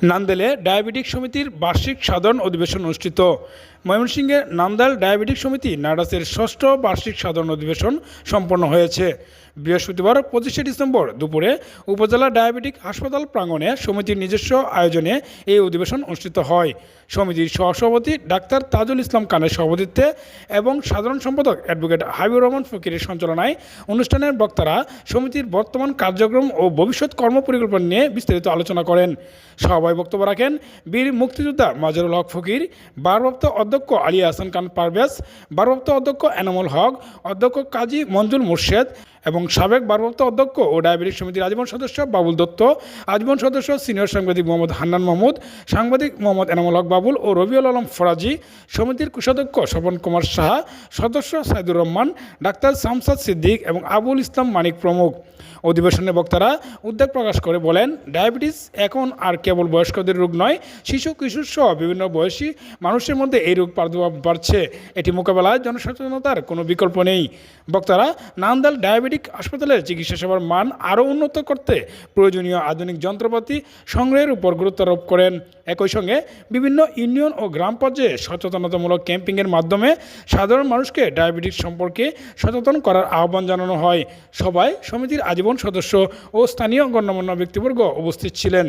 নান্দেলে diabetic সমিতির বার্ষিক সাধারণ অধিবেশন অনুষ্ঠিত। ময়মনসিংহের নান্দাইল ডায়াবেটিক সমিতি নাডাসের ষষ্ঠ বার্ষিক সাধারণ অধিবেশন সম্পন্ন হয়েছে। বৃহস্পতিবার 25শে ডিসেম্বর দুপুরে উপজেলা ডায়াবেটিক হাসপাতাল প্রাঙ্গণে সমিতির নিজস্ব আয়োজনে এই অধিবেশন অনুষ্ঠিত হয়। সমিতির সহসভাপতি ডাক্তার তাজুল ইসলাম খানের সভাপতিত্বে এবং সাধারণ সম্পাদক অ্যাডভোকেট হাবিবুর রহমান ফকিরের সঞ্চালনায় অনুষ্ঠানের বক্তারা সমিতির বর্তমান কার্যক্রম ও ভবিষ্যৎ কর্মপরিকল্পনা নিয়ে বিস্তারিত আলোচনা করেন। সভায় বক্তব্য রাখেন বীর মুক্তিযোদ্ধা মাজহারুল হক ফকির, ভারপ্রাপ্ত অধ্যক্ষ আলী আহসান খান পারভেজ, ভারপ্রাপ্ত অধ্যক্ষ এনামুল হক, অধ্যক্ষ কাজী মঞ্জুর মোর্শেদ এবং সাবেক ভারপ্রাপ্ত অধ্যক্ষ ও ডায়াবেটিক সমিতির আজীবন সদস্য বাবুল দত্ত, আজীবন সদস্য সিনিয়র সাংবাদিক মোহাম্মদ হান্নান মাহমুদ, সাংবাদিক মোহাম্মদ এনামুল হক বাবুল ও রবিউল আলম ফরাজি, সমিতির কোষাধ্যক্ষ স্বপন কুমার সাহা, সদস্য সাইদুর রহমান, ডাক্তার শামসাদ সিদ্দিক এবং আবুল ইসলাম মানিক প্রমুখ। অধিবেশনে বক্তারা উদ্বেগ প্রকাশ করে বলেন, ডায়াবেটিস এখন আর কেবল বয়স্কদের রোগ নয়, শিশু কিশোর সহ বিভিন্ন বয়সী মানুষের মধ্যে এই রোগ প্রাদুর্ভাব বাড়ছে। এটি মোকাবেলায় জনসচেতনতার কোনো বিকল্প নেই। বক্তারা নান্দাইল ডায়াবেটিক হাসপাতালের চিকিৎসা সেবার মান আরও উন্নত করতে প্রয়োজনীয় আধুনিক যন্ত্রপাতি সংগ্রহের উপর গুরুত্ব আরোপ করেন। একই সঙ্গে বিভিন্ন ইউনিয়ন ও গ্রাম পর্যায়ে সচেতনতামূলক ক্যাম্পিংয়ের মাধ্যমে সাধারণ মানুষকে ডায়াবেটিস সম্পর্কে সচেতন করার আহ্বান জানানো হয়। সভায় সমিতির আজীবন সদস্য ও স্থানীয় গণ্যমান্য ব্যক্তিবর্গ উপস্থিত ছিলেন।